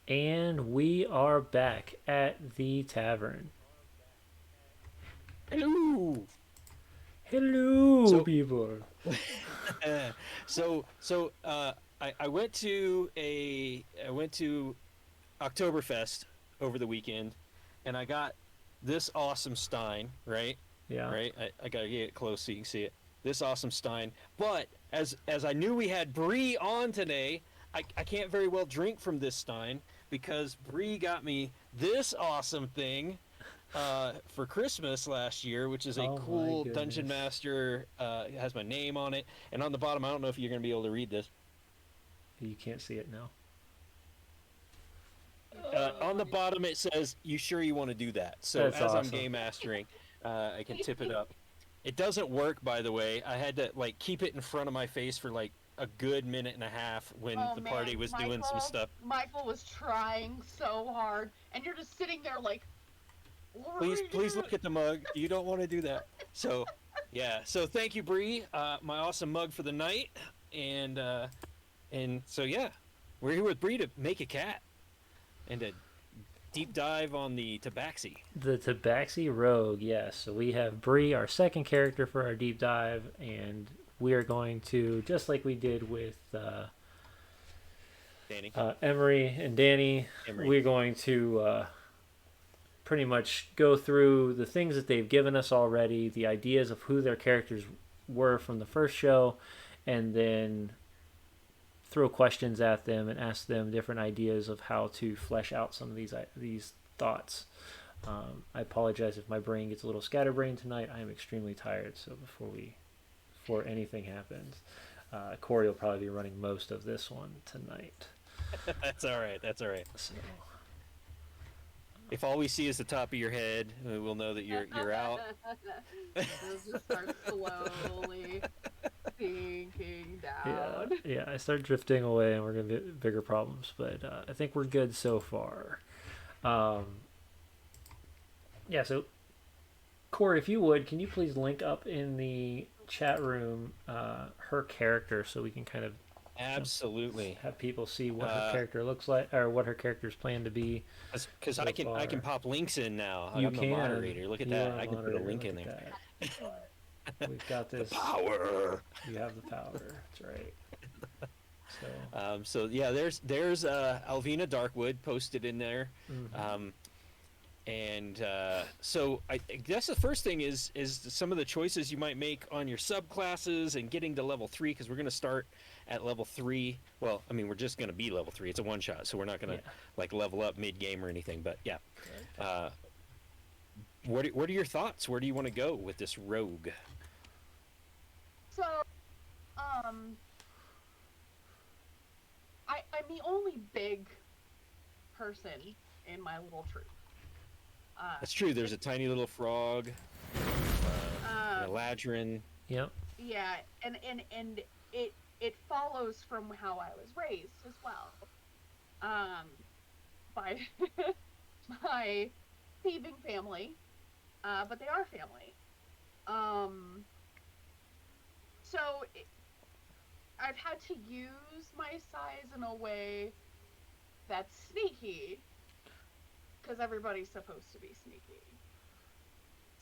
And we are back at the tavern. Hello. Hello, So, people. so I went to Oktoberfest over the weekend, and I got this awesome Stein. Right, Yeah. right. I gotta get it close so you can see it. This awesome Stein. But as I knew we had Bree on today, I can't very well drink from this Stein because Bree got me this awesome thing for Christmas last year, which is a Oh my cool Dungeon goodness. Master. It has my name on it, and on the bottom, I don't know if you're going to be able to read this. You can't see it now. On the bottom, it says, "You sure you want to do that?" So That's as I'm awesome. game mastering, I can tip it up. It doesn't work, by the way. I had to like keep it in front of my face for like a good minute and a half when Oh the man, party was doing some Michael, stuff. Michael was trying so hard, and you're just sitting there like, what are Please, we please look doing? at the mug. You don't want to do that. So, yeah. So thank you, Bree. My awesome mug for the night, and so yeah, we're here with Bree to make a cat and a deep dive on the tabaxi. The Tabaxi Rogue, yes. So we have Bree, our second character for our deep dive, and we are going to, just like we did with Danny, Emery and Danny, Emery. we're going to pretty much go through the things that they've given us already, the ideas of who their characters were from the first show, and then throw questions at them and ask them different ideas of how to flesh out some of these thoughts. I apologize if my brain gets a little scatterbrained tonight. I am extremely tired, so before anything happens, Corey will probably be running most of this one tonight. That's all right. That's all right. So If all we see is the top of your head, we'll know that you're out. Just start slowly sinking yeah, down. yeah, I start drifting away, and we're gonna get bigger problems. But I think we're good so far. Um, yeah. So Corey, if you would, can you please link up in the chat room her character so we can kind of Absolutely. have people see what her Uh, character looks like or what her character's plan to be because so I can far. pop links in now. You I'm the can. moderator. Look at You that. are a I can put a moderator. link Look in at there. that. We've got The this. power. You have the power. That's right. So, So yeah, there's Alvina Darkwood posted in there. mm-hmm. Um, and so I guess the first thing is some of the choices you might make on your subclasses and getting to level 3, because we're going to start at level 3. Well, I mean, we're just going to be level 3. It's a one shot, so we're not going Yeah. to like level up mid game or anything. But yeah, Correct. uh, what are your thoughts? Where do you want to go with this rogue? So, um, I'm the only big person in my little troop. That's true. There's It, a tiny little frog, an um, eladrin. Yep. yeah, and it follows from how I was raised as well. Um, by my thieving family, but they are family. Um, so I've had to use my size in a way that's sneaky because everybody's supposed to be sneaky.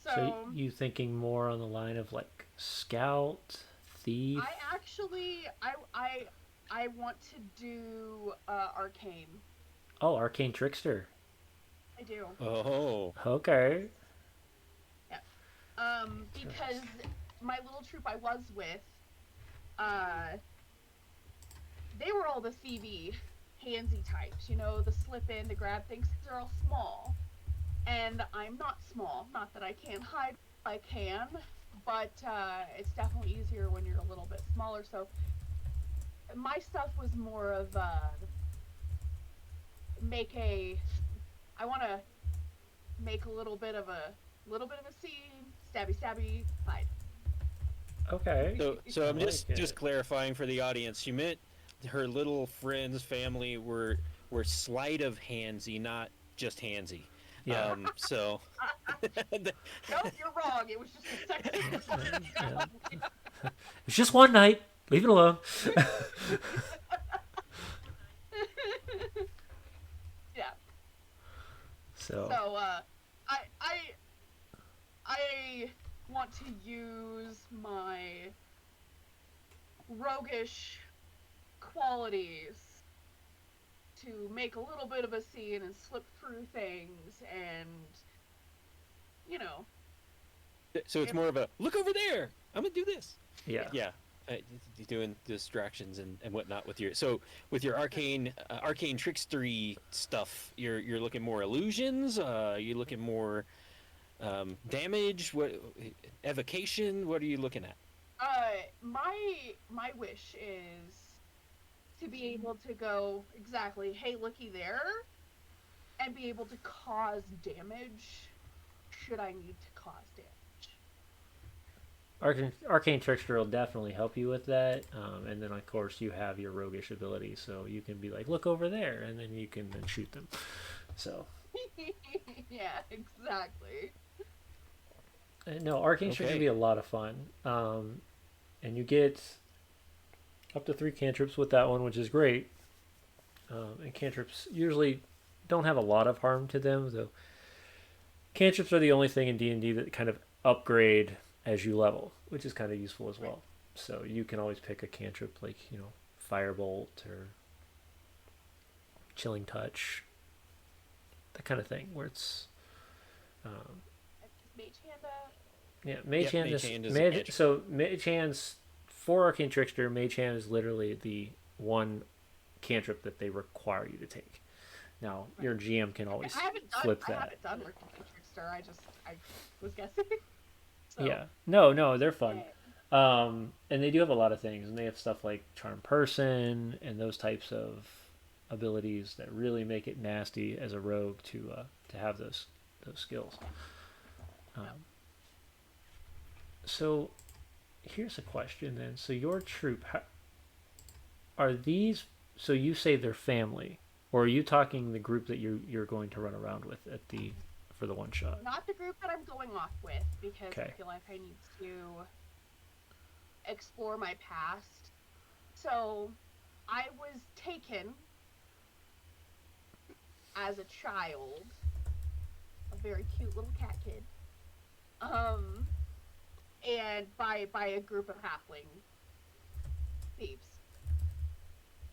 So So you thinking more on the line of like scout, thief? I actually I want to do arcane. Oh, arcane trickster. I do. Oh, Okay. Yeah. Because my little troop I was with, uh, they were all the CV handsy types. You know, the slip in, the grab things. They're all small, and I'm not small. Not that I can't hide. I can, but it's definitely easier when you're a little bit smaller. So my stuff was more of make a. I want to make a little bit of a scene, stabby stabby, hide. Okay. so I I'm like just it. clarifying for the audience. She meant her little friends, family were sleight of handsy, not just handsy. Yeah. So Nope, you're wrong. It was just a Yeah. sexy. It's just one night. Leave it alone. So So I I I want to use my roguish qualities to make a little bit of a scene and slip through things and you know So it's if more of a look over there. I'm gonna do this. yeah, Yeah, uh, doing distractions and whatnot with your arcane trickstery stuff. You're looking more illusions. You're looking more damage. What evocation? What are you looking at? my wish is to be able to go exactly, hey, looky there, and be able to cause damage should I need to cause damage. Arcane Trickster will definitely help you with that. And then of course you have your roguish ability, so you can be like, look over there, and then you can then shoot them. So Yeah, exactly. no, Arcane Trickster can Okay. be a lot of fun. And you get up to 3 cantrips with that one, which is great. And cantrips usually don't have a lot of harm to them, though. Cantrips are the only thing in D&D that kind of upgrade as you level, which is kind of useful as Right. well. So you can always pick a cantrip like, Firebolt or Chilling Touch, that kind of thing, where it's um, Is Mage Hand a yeah, Mage Yep. Hand Mage is hand is a cantrip. so Mage Hand's for Arcane Trickster. Mage Hand is literally the one cantrip that they require you to take. Now right? your GM can Okay, always flip I that. haven't done Working Trickster. I was guessing. So Yeah, no, they're fun. yeah, And they do have a lot of things, and they have stuff like Charm Person and those types of abilities that really make it nasty as a rogue to have those skills. no. Um, so here's a question then. So your troop, are these? So you say they're family, or are you talking the group that you're going to run around with at the for the one shot? Not the group that I'm going off with because I Okay. feel like I need to explore my past. So I was taken as a child, a very cute little cat kid, um, and by a group of halfling thieves,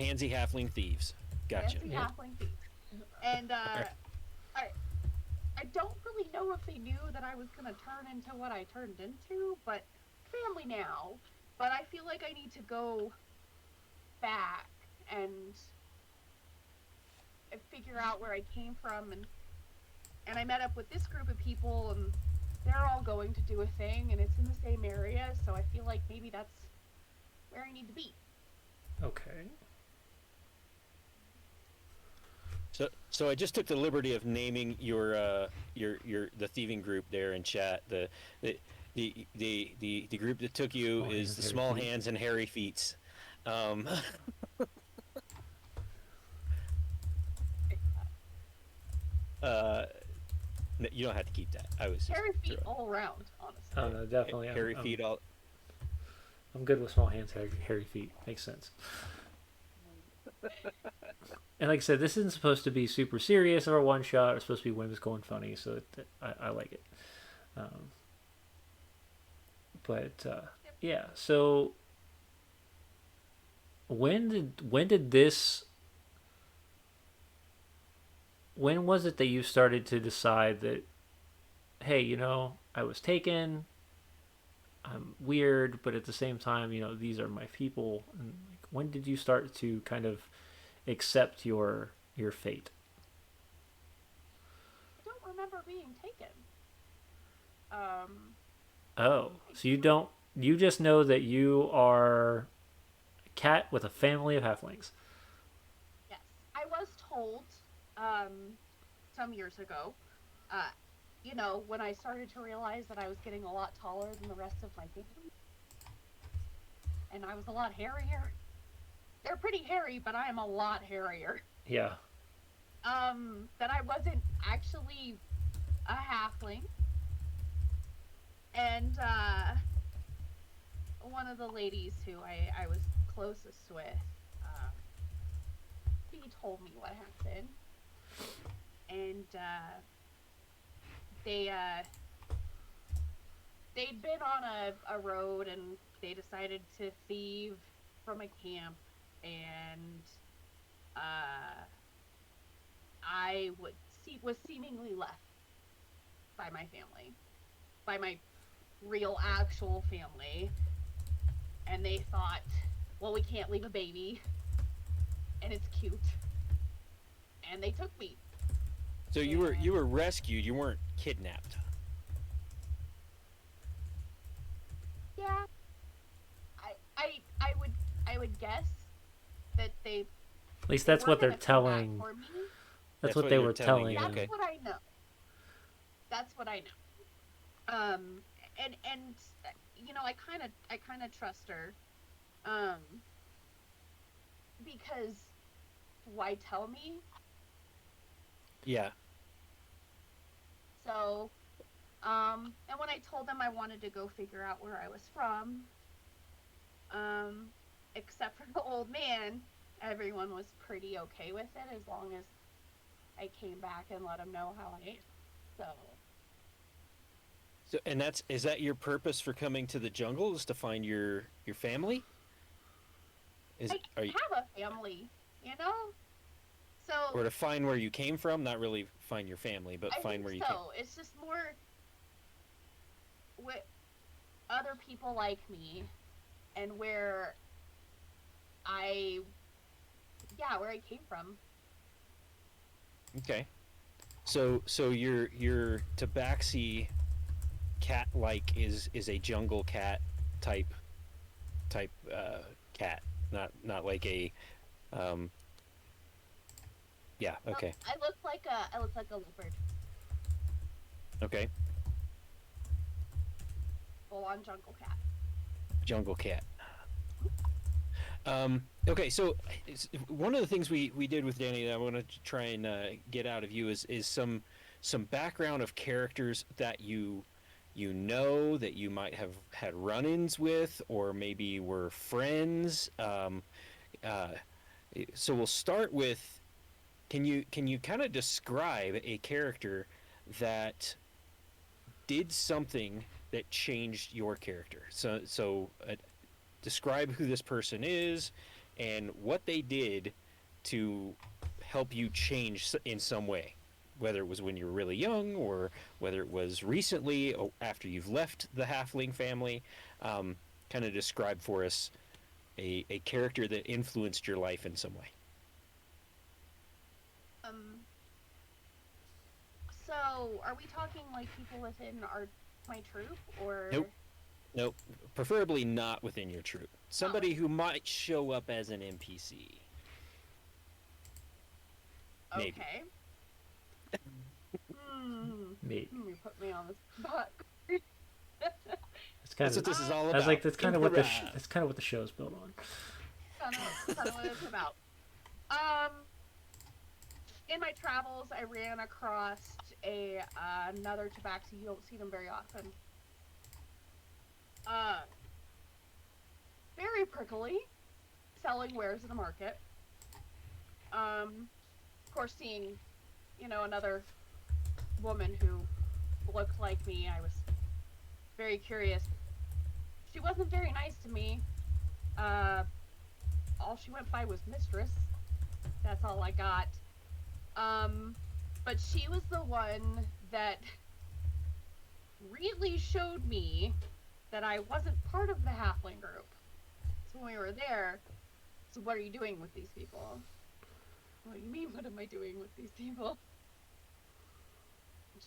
Handsy halfling thieves. Gotcha. fancy Yeah. halfling thieves, and All right. I I don't really know if they knew that I was gonna turn into what I turned into, but family now. But I feel like I need to go back and figure out where I came from, and I met up with this group of people, and they're all going to do a thing, and it's in the same area, so I feel like maybe that's where I need to be. Okay. So I just took the liberty of naming your the thieving group there in chat. The group that took you Small is hands, the hairy small feet. hands and hairy feet. Um, uh, you don't have to keep that. I was just Hairy feet throwing all around, honestly. Oh no, definitely. hairy feet all. I'm good with small hands, hairy feet. Makes sense. And like I said, this isn't supposed to be super serious or a one shot. It's supposed to be whimsical and funny, so I like it. Um, but Yep. yeah, so when did this? When was it that you started to decide that, hey, I was taken. I'm weird, but at the same time, these are my people. And like, when did you start to kind of accept your fate? I don't remember being taken. Um, Oh, I so you do. don't you just know that you are a cat with a family of halflings. Yes, I was told um, some years ago. Uh, when I started to realize that I was getting a lot taller than the rest of my family, and I was a lot hairier. They're pretty hairy, but I am a lot hairier. Yeah. That I wasn't actually a halfling, and one of the ladies who I was closest with, she told me what happened, and they they'd been on a road and they decided to thieve from a camp, and I was seemingly left by my family, by my real actual family, and they thought, well, we can't leave a baby, and it's cute, and they took me. So you were rescued. You weren't kidnapped. Yeah, I would guess that At least they that's were what they're gonna come back telling. for me. That's That's what what they you're were telling telling me, you. That's okay. what I know. That's what I know. And I kind of trust her, um, because why tell me? Yeah. So, and when I told them I wanted to go figure out where I was from, um, except for the old man, everyone was pretty okay with it as long as I came back and let them know how I am. So, So and is that your purpose for coming to the jungle, is to find your family? Is I are you, have a family, you know? So, or to find where you came from? Not really find your family, but I find think where you came. so. It's just more with other people like me and I, where I came from. Okay. So your tabaxi cat like is a jungle cat type cat, not like a um yeah, No, okay. I look like a leopard, Okay. full on jungle cat. Jungle cat. Okay, so one of the things we did with Danny that I want to try and get out of you is some background of characters that you know that you might have had run-ins with, or maybe were friends. Uh, so we'll start with, can you kind of describe a character that did something that changed your character? So describe who this person is and what they did to help you change in some way, whether it was when you were really young or whether it was recently after you've left the halfling family. Kind of describe for us a character that influenced your life in some way. Um, so are we talking like people within my troop Nope. or? Nope. Preferably not within your troop. Oh, Somebody who might show up as an NPC. Maybe. okay. Hmm. Maybe. You put me on the spot. It's That's kind what of. this is all I was about. like, that's kind of what Improvise. that's kind of what the show's built on. Kind of what it's about. Um, in my travels, I ran across another tabaxi. You don't see them very often. Uh, Very prickly, selling wares in the market. Of course, seeing, another woman who looked like me, I was very curious. She wasn't very nice to me. Uh, all she went by was mistress. That's all I got. Um, but she was the one that really showed me that I wasn't part of the halfling group. So when we were there, so what are you doing with these people? What do you mean, what am I doing with these people?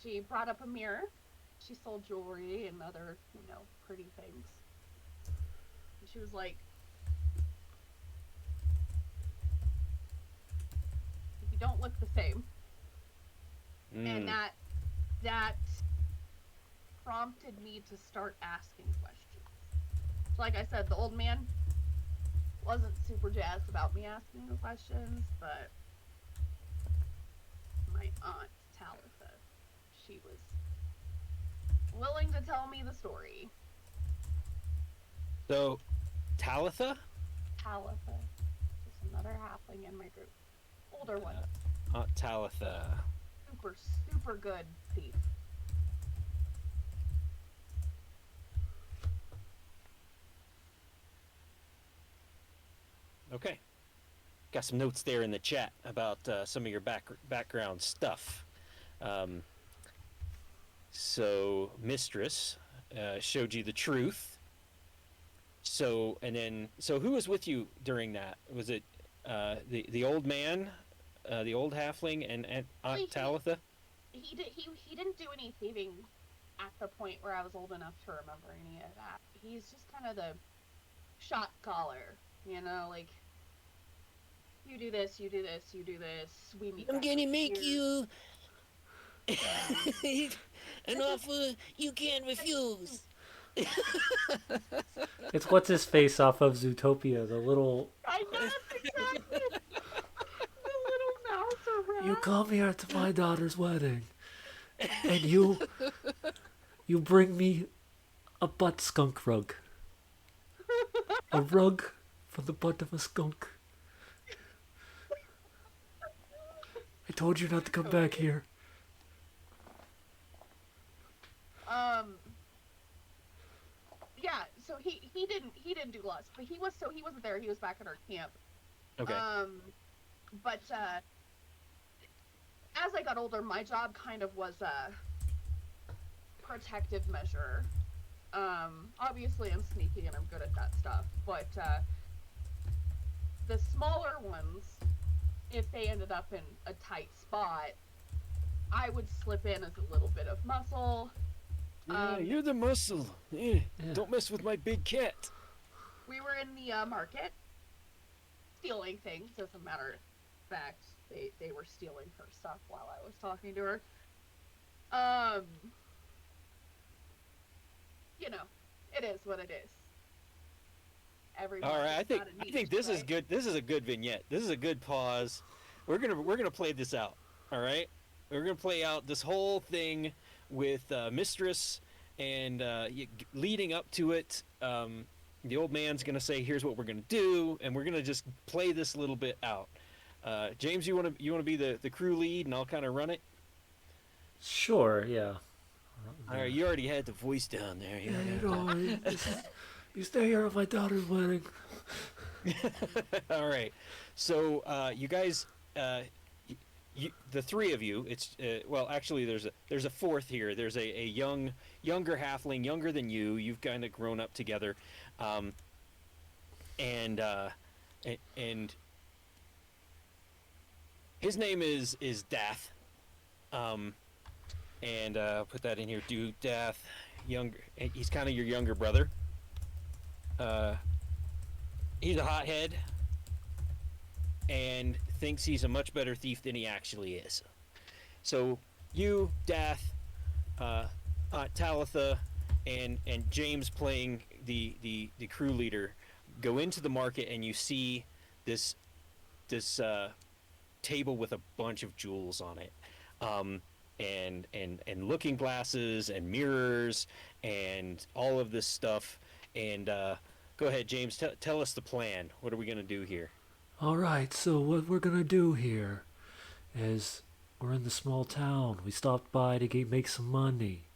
She brought up a mirror. She sold jewelry and other, pretty things. And she was like, you don't look the same. And that prompted me to start asking questions. So like I said, the old man wasn't super jazzed about me asking the questions, but my aunt Talitha, she was willing to tell me the story. So, Talitha? Talitha, just another halfling in my group. Older one. Aunt Talitha. Super, super good thief. Okay. Got some notes there in the chat about some of your background stuff. Um, so, Mistress showed you the truth. So, and then, so who was with you during that? Was it the old man, the old halfling, and Aunt Really, Talitha? he didn't do any thieving at the point where I was old enough to remember any of that. He's just kind of the shot caller, you know, like you do this, you do this, you do this. We meet I'm back gonna over make here. you an offer you can't refuse. It's what's his face off of Zootopia, the little. I know that's exactly the little mouse or You rat. come here to my daughter's wedding, and you bring me a butt skunk rug. A rug from the butt of a skunk. I told you not to come back here. Um. Yeah. So he didn't do lots, but he wasn't there. He was back at our camp. Okay. But as I got older, my job kind of was a protective measure. Obviously I'm sneaky and I'm good at that stuff, but the smaller ones, if they ended up in a tight spot, I would slip in as a little bit of muscle. Yeah, you're the muscle. Yeah. Yeah. Don't mess with my big cat. We were in the market stealing things. As a matter of fact, they were stealing her stuff while I was talking to her. You know, it is what it is. Everyone. All right, I think this is good. This is a good vignette. This is a good pause. We're gonna play this out. All right, we're gonna play out this whole thing with Mistress and leading up to it. The old man's gonna say, "Here's what we're gonna do," and we're gonna just play this a little bit out. James, you wanna be the crew lead, and I'll kind of run it. Sure, yeah. All right, you already had the voice down there. You Yeah, already you know, you stay here at my daughter's wedding. All right. So you guys, the three of you. It's well, actually, there's a fourth here. There's a younger halfling, younger than you. You've kind of grown up together, and his name is Dath. And put that in here. Do Dath, younger. He's kind of your younger brother. He's a hothead and thinks he's a much better thief than he actually is. So you, Dath, Talitha, and James playing the crew leader go into the market, and you see this table with a bunch of jewels on it. And looking glasses and mirrors and all of this stuff. And go ahead, James. Tell us the plan. What are we gonna do here? All right, so what we're gonna do here is we're in the small town. We stopped by to make some money.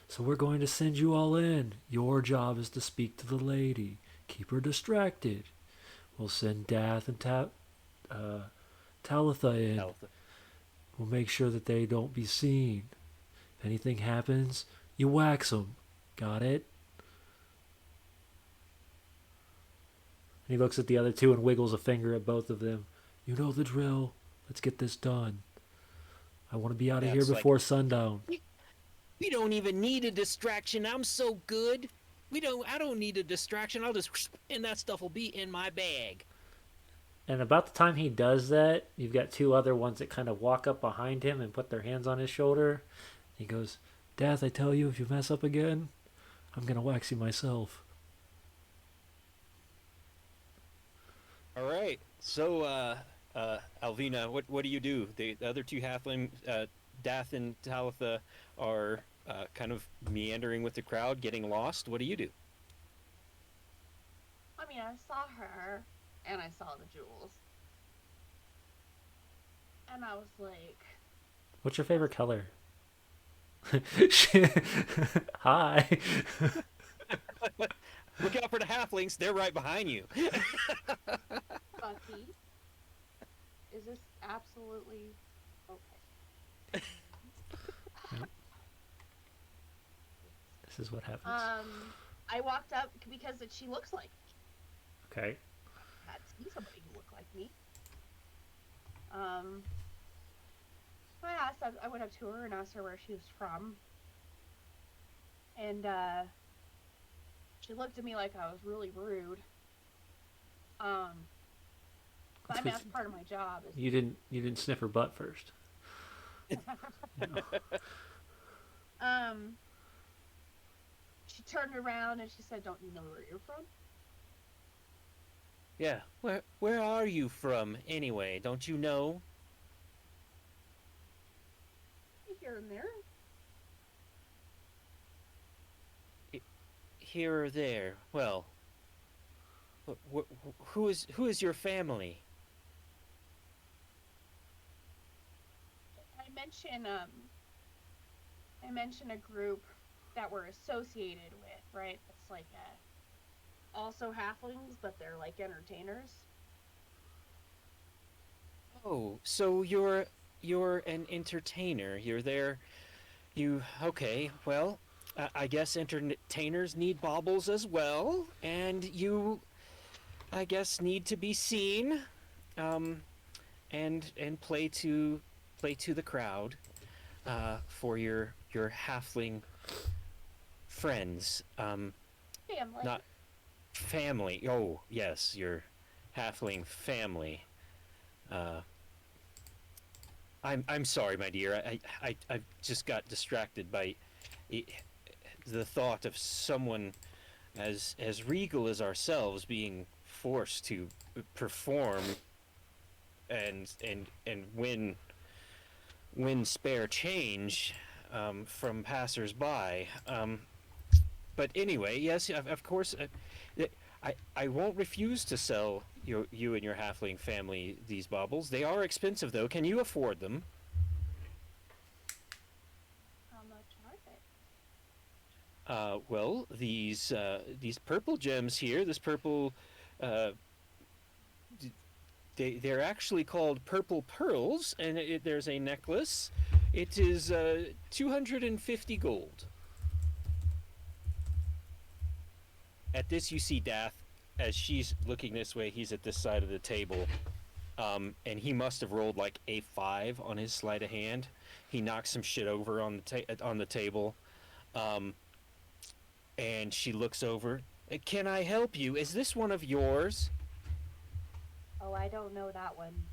So we're going to send you all in. Your job is to speak to the lady. Keep her distracted. We'll send Dath and Talitha in. Talitha. We'll make sure that they don't be seen. If anything happens, you wax them. Got it? And he looks at the other two and wiggles a finger at both of them. You know the drill. Let's get this done. I want to be out of here before sundown. We don't even need a distraction. I'm so good. I don't need a distraction. I'll just and that stuff will be in my bag. And about the time he does that, you've got two other ones that kind of walk up behind him and put their hands on his shoulder. He goes, Dath, I tell you, if you mess up again, I'm going to wax you myself. All right. So, Alvina, what do you do? The other two halfling, Dath and Talitha, are kind of meandering with the crowd, getting lost. What do you do? I mean, I saw her, and I saw the jewels. And I was like... What's your favorite color? Hi. Look out for the halflings. They're right behind you. Bucky, is this absolutely okay? This is what happens. I walked up because she looks like me. Okay. I had seen somebody who looked like me. So I went up to her and asked her where she was from. And, she looked at me like I was really rude. But I mean, that's part of my job. You didn't sniff her butt first. No. She turned around and she said, "Don't you know where you're from?" Yeah. Where are you from anyway? Don't you know? Here and there. Here or there. Well, who is your family? I mention a group that we're associated with, right? It's like also halflings, but they're like entertainers. Oh, so you're an entertainer. You're there. You okay? Well, I guess entertainers need baubles as well, and you, I guess, need to be seen, and play to the crowd, for your halfling friends. Family. Not family. Oh yes, your halfling family. Uh, I'm sorry, my dear. I just got distracted by the thought of someone as regal as ourselves being forced to perform and win spare change, from passersby. But anyway, yes, of course. I won't refuse to sell you and your halfling family these baubles. They are expensive, though. Can you afford them? How much are they? Well, these purple gems here, this purple, uh, they're actually called purple pearls, and there's a necklace. It is 250 gold. At this, you see Dath, as she's looking this way. He's at this side of the table, and he must have rolled like a 5 on his sleight of hand. He knocks some shit over on the table, and she looks over. Can I help you? Is this one of yours? Oh, I don't know that one.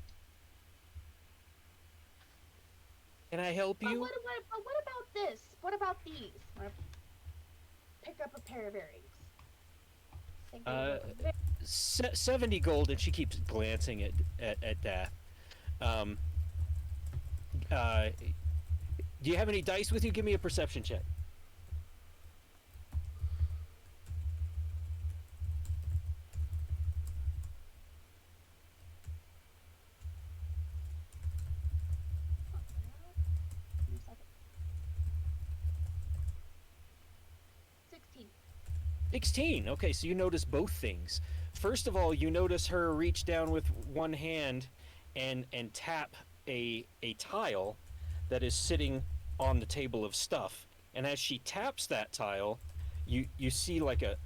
Can I help you? What about this? What about these? I pick up a pair of earrings. 70 gold, and she keeps glancing at Dath. Do you have any dice with you? Give me a perception check. Give me a second. 16. 16. Okay, so you notice both things. First of all, you notice her reach down with one hand and tap a tile that is sitting on the table of stuff. And as she taps that tile, you see like a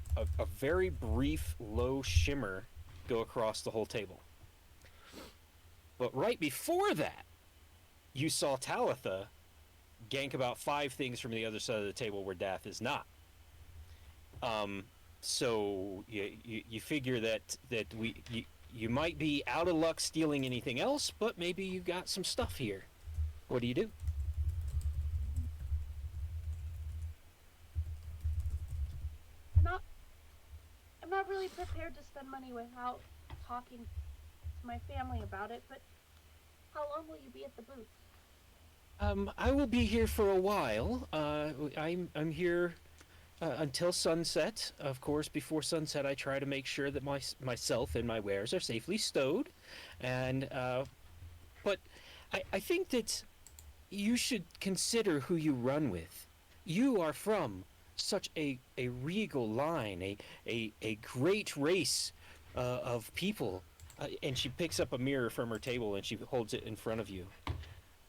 very brief low shimmer go across the whole table. But right before that, you saw Talitha gank about 5 things from the other side of the table where Dath is not. So you figure that you might be out of luck stealing anything else, but maybe you got some stuff here. What do you do? I'm not really prepared to spend money without talking to my family about it, but how long will you be at the booth? I will be here for a while. I'm here until sunset. Of course, before sunset, I try to make sure that myself and my wares are safely stowed. And but I think that you should consider who you run with. You are from such a regal line, a great race of people. And she picks up a mirror from her table and she holds it in front of you.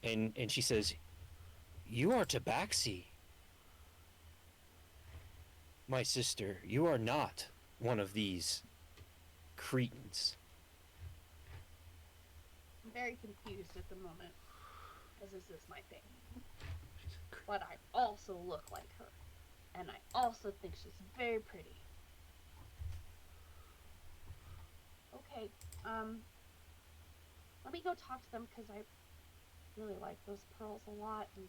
And she says, "You are Tabaxi, my sister. You are not one of these cretins." I'm very confused at the moment, as this is my thing. But I also look like her, and I also think she's very pretty. Okay, let me go talk to them because I really like those pearls a lot, and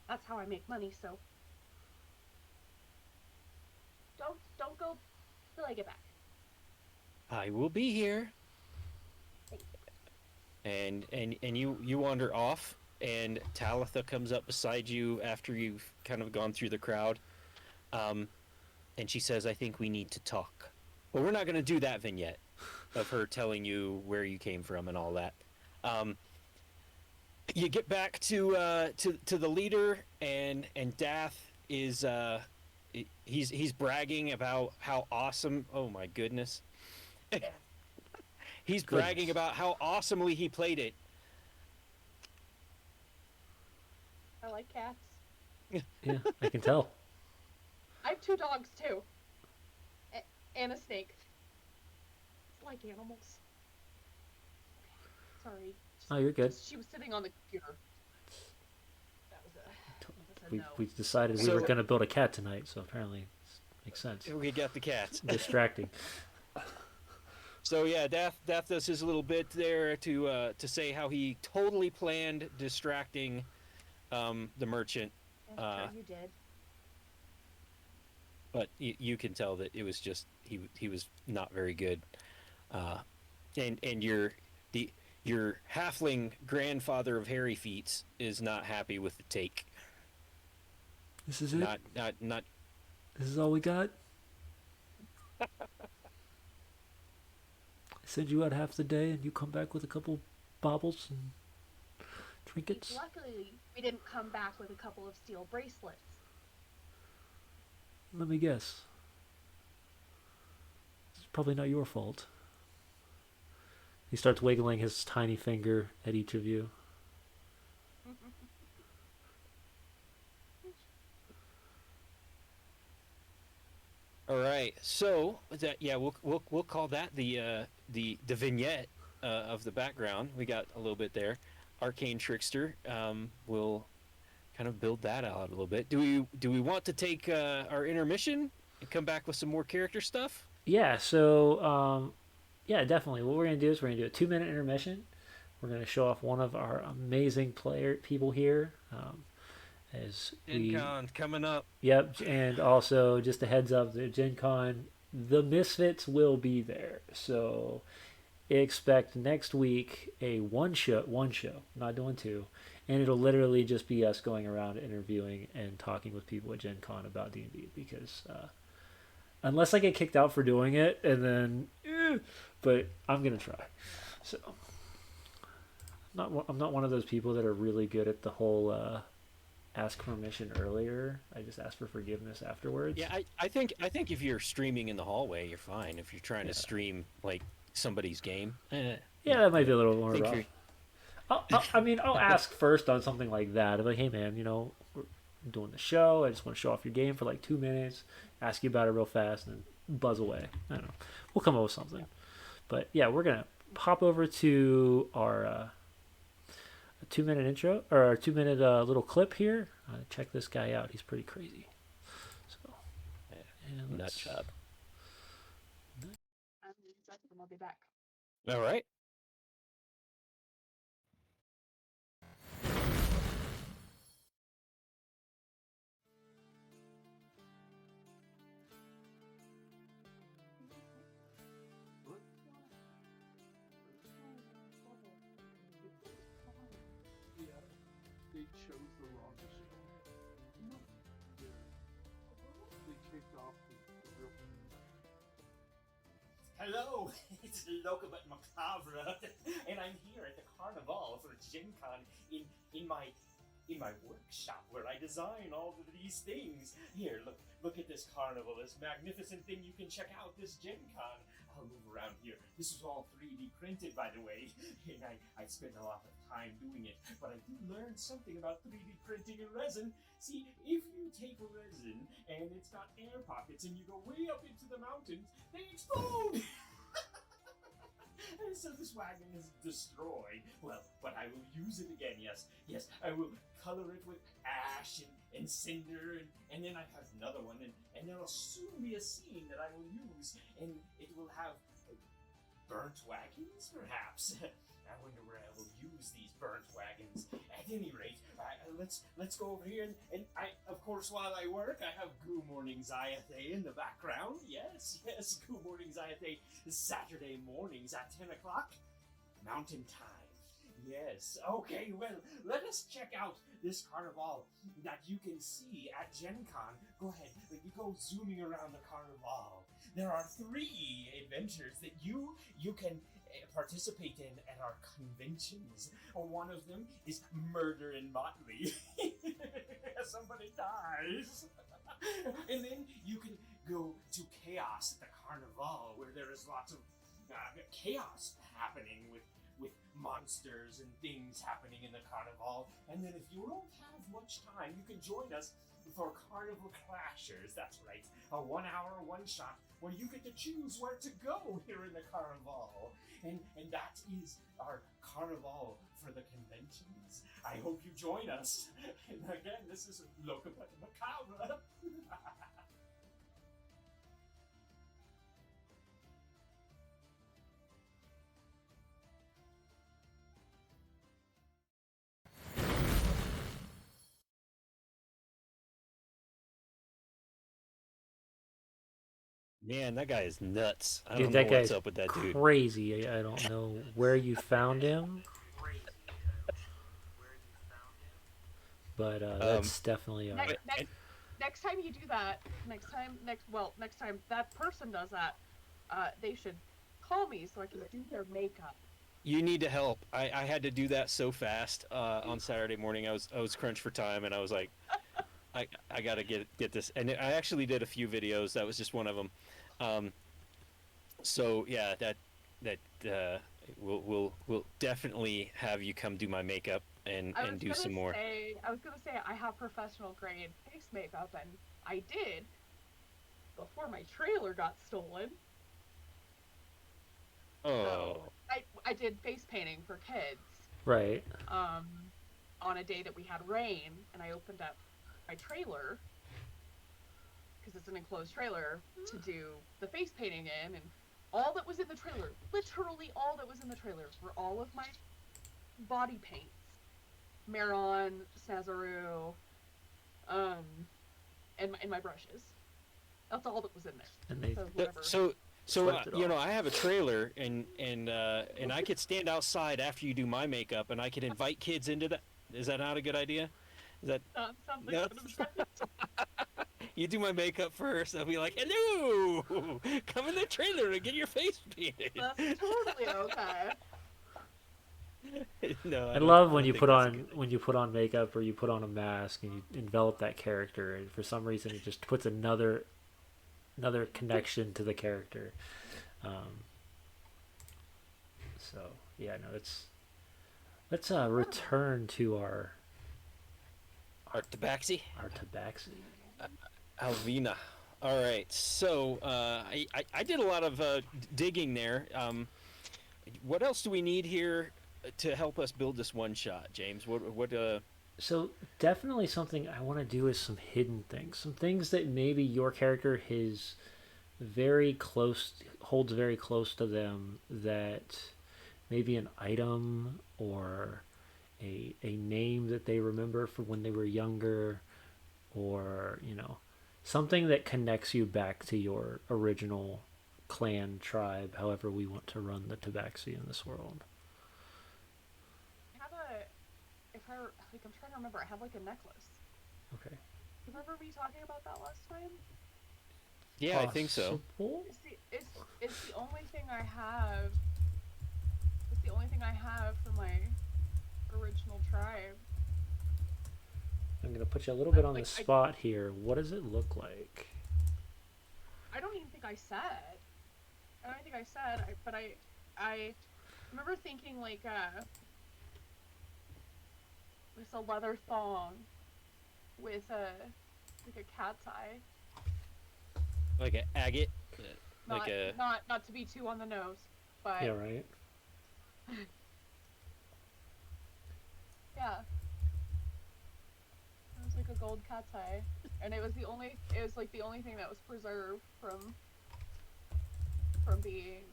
that's how I make money. So don't go till I get back. "I will be here." Thank you. And you wander off, and Talitha comes up beside you after you've kind of gone through the crowd, um, and she says, "I think we need to talk." Well, we're not going to do that vignette of her telling you where you came from and all that. Um, you get back to the leader, and Dath is he's bragging about how awesome. Oh my goodness. He's bragging about how awesomely he played it. I like cats. Yeah, I can tell. I have 2 dogs too, and a snake. I like animals. Sorry. Oh, you're good. She was sitting on the computer. That was a We, no. we decided we So- were going to build a cat tonight, so apparently it makes sense. We got the cats. Distracting. So yeah, Dath does his little bit there to say how he totally planned distracting the merchant, I'm sure you did. but you can tell that it was just he was not very good, and your halfling grandfather of hairy feet is not happy with the take. This is it? Not. This is all we got? I send you out half the day and you come back with a couple baubles and trinkets? Luckily, we didn't come back with a couple of steel bracelets. Let me guess. It's probably not your fault. He starts wiggling his tiny finger at each of you. All right, so that we'll call that the vignette of the background. We got a little bit there. Arcane Trickster. We'll kind of build that out a little bit. Do we want to take our intermission and come back with some more character stuff? Yeah, so, yeah, definitely. What we're going to do is we're going to do a 2-minute intermission. We're going to show off one of our amazing people here. As we, Gen Con coming up. Yep, and also just a heads up, the Gen Con, the Misfits will be there. So expect next week a one show, not doing 2, and it'll literally just be us going around interviewing and talking with people at Gen Con about D&D because unless I get kicked out for doing it, and then, but I'm gonna try. So I'm not one of those people that are really good at the whole ask permission earlier. I just ask for forgiveness afterwards. Yeah, I think if you're streaming in the hallway, you're fine. If you're trying to stream like somebody's game, yeah, that might be a little more think rough. I'll ask first on something like that. I'm like, hey man, we're doing the show. I just want to show off your game for like 2 minutes. Ask you about it real fast, and then buzz away. I don't know. We'll come up with something. But yeah, we're gonna hop over to our 2-minute intro or our 2-minute little clip here. Check this guy out. He's pretty crazy. So, and nut job. I'll be back. All right. They chose the wrong show. They kicked off the real. Hello, it's Locobut Macabre, and I'm here at the Carnival for Gen Con in my in my workshop where I design all of these things. Here, look at this carnival, this magnificent thing you can check out, this Gen Con. I'll move around here. This is all 3D printed, by the way, and I spent a lot of time doing it, but I did learn something about 3D printing and resin. See, if you take resin and it's got air pockets and you go way up into the mountains, they explode! And so this wagon is destroyed. Well, but I will use it again, yes. Yes, I will color it with ash and cinder, and then I have another one, and there will soon be a scene that I will use, and it will have burnt wagons, perhaps. I wonder where I will use these burnt wagons. At any rate, let's go over here, and I, of course, while I work, I have Goo Mornings Ayate in the background. Yes, Goo Mornings Ayate Saturday mornings at 10 o'clock, Mountain Time. Yes, okay, well, let us check out this carnival that you can see at Gen Con. Go ahead, you go zooming around the carnival. There are 3 adventures that you can participate in at our conventions. One of them is Murder in Motley. Somebody dies. And then you can go to Chaos at the carnival, where there is lots of chaos happening with monsters and things happening in the carnival. And then if you don't have much time, you can join us for Carnival Clashers. That's right, a 1-hour one-shot where you get to choose where to go here in the carnival. And that is our carnival for the conventions. I hope you join us. And again, this is Locomotive Macabre. Man, that guy is nuts. I Dude, don't that know what's guy's up with that dude. crazy. I don't know where you found him, but that's definitely Next time you do that, next time that person does that, they should call me so I can do their makeup. You need to help. I had to do that so fast on Saturday morning. I was crunched for time, and I was like, I gotta get this. And I actually did a few videos. That was just one of them. So yeah, that we'll definitely have you come do my makeup and do some more. I was gonna say I have professional grade face makeup, and I did before my trailer got stolen. Oh. So I did face painting for kids. right. On a day that we had rain, and I opened up my trailer, because it's an enclosed trailer, to do the face painting in, and all that was in the trailer, literally all that was in the trailer, were all of my body paints. Maron, Snazaru, and my brushes. That's all that was in there. And they whatever. So Swiped it you know, off. I have a trailer, and I could stand outside after you do my makeup, and I could invite kids into that. Is that not a good idea? Is that Something no? You do my makeup first. I'll be like, "Hello, come in the trailer and get your face painted." That's totally okay. No, I love when you put on makeup or you put on a mask and you envelop that character, and for some reason it just puts another connection to the character. So yeah, no, let's return to our tabaxi. tabaxi. Alvina. All right. So I did a lot of digging there. What else do we need here to help us build this one shot, James? What So definitely something I want to do is some hidden things, some things that maybe your character holds very close to them, that maybe an item or a name that they remember from when they were younger, or something that connects you back to your original clan, tribe, however we want to run the tabaxi in this world. I'm trying to remember, I have like a necklace. Okay. Remember me talking about that last time? Yeah, I think so. It's the only thing I have. It's the only thing I have for my original tribe. gonna put you a little bit on the Like, spot here. What does it look like? I don't even think I said. I don't think I said. I remember thinking like it's a leather thong with a cat's eye. Like an agate, Not like a. not to be too on the nose, but Yeah, right. yeah, it was like a gold cat's eye, and it was the only. It was like the only thing that was preserved from being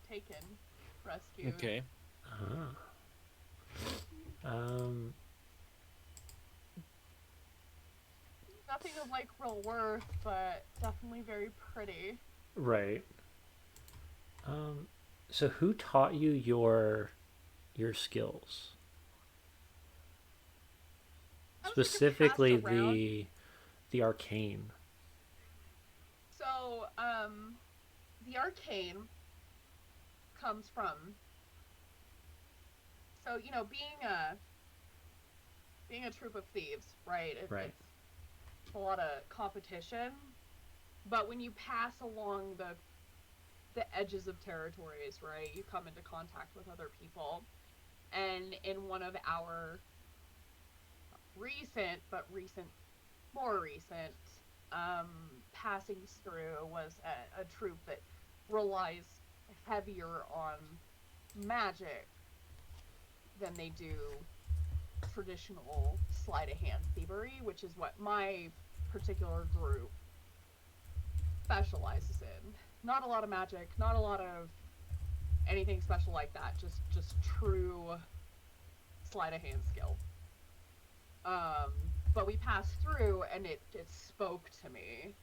taken, rescued. Okay. Ah. Um. Nothing of like real worth, but definitely very pretty. Right. So who taught you your skills? I was like Specifically passed around. the arcane. So, the arcane comes from. So you know, being a troop of thieves, right? Right. It's a lot of competition, but when you pass along the edges of territories, right, you come into contact with other people, and in one of our more recent passings through was a troop that relies heavier on magic than they do traditional sleight of hand thievery, which is what my particular group specializes in. Not a lot of magic, not a lot of anything special like that. Just true sleight of hand skill. But we passed through, and it spoke to me.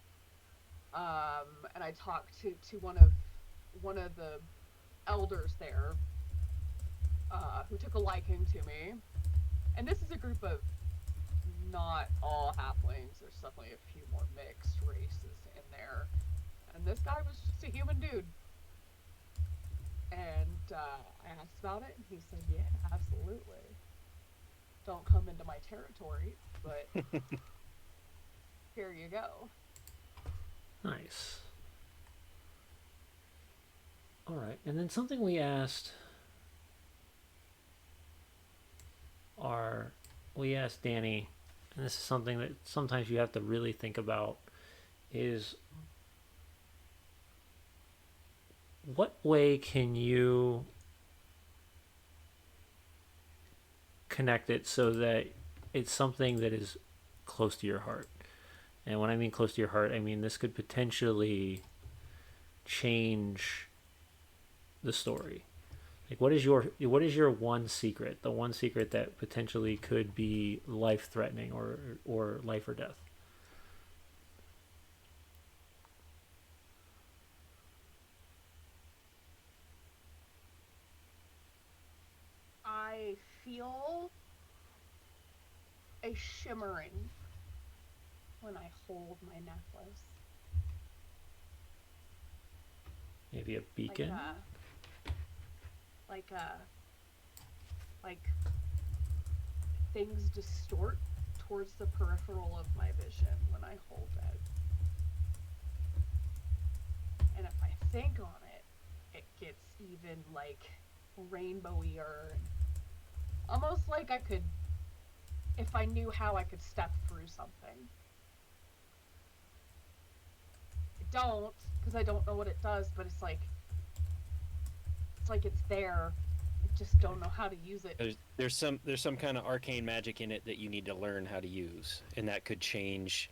And I talked to one of the elders there, who took a liking to me. And this is a group of not all halflings. There's definitely a few more mixed races in there. And this guy was just a human dude. And I asked about it, and he said, "Yeah, absolutely. Don't come into my territory, but here you go." Nice. All right, and then something we asked Danny, and this is something that sometimes you have to really think about, is what way can you connect it so that it's something that is close to your heart? And when I mean close to your heart, I mean this could potentially change the story. Like, what is your one secret? The one secret that potentially could be life threatening or life or death. I feel a shimmering when I hold my necklace. Maybe a beacon. Like things distort towards the peripheral of my vision when I hold it. And if I think on it, it gets even like rainbowier, almost like I could, if I knew how, I could step through something. I don't, because I don't know what it does, but it's like it's there. I just don't know how to use it. There's some kind of arcane magic in it that you need to learn how to use, and that could change.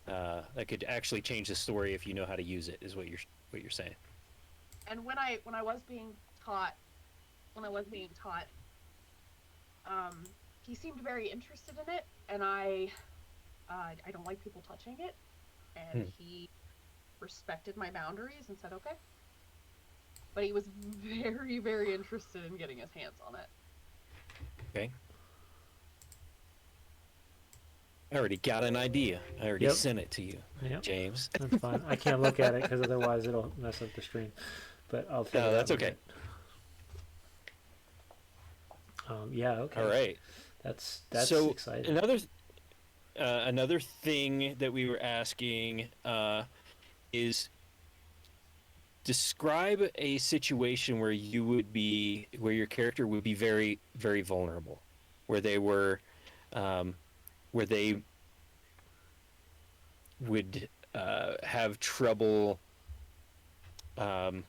That could actually change the story if you know how to use it. Is what you're saying. And when I was being taught, he seemed very interested in it, and I don't like people touching it, and he respected my boundaries and said okay. But he was very, very interested in getting his hands on it. Okay. I already got an idea. I already sent it to you, James. That's fine. I can't look at it because otherwise it'll mess up the stream. But I'll figure it out. No, that's okay. Yeah. Okay. All right. That's So exciting. another thing that we were asking is describe a situation where where your character would be very very vulnerable, where they were um, where they would have trouble, um,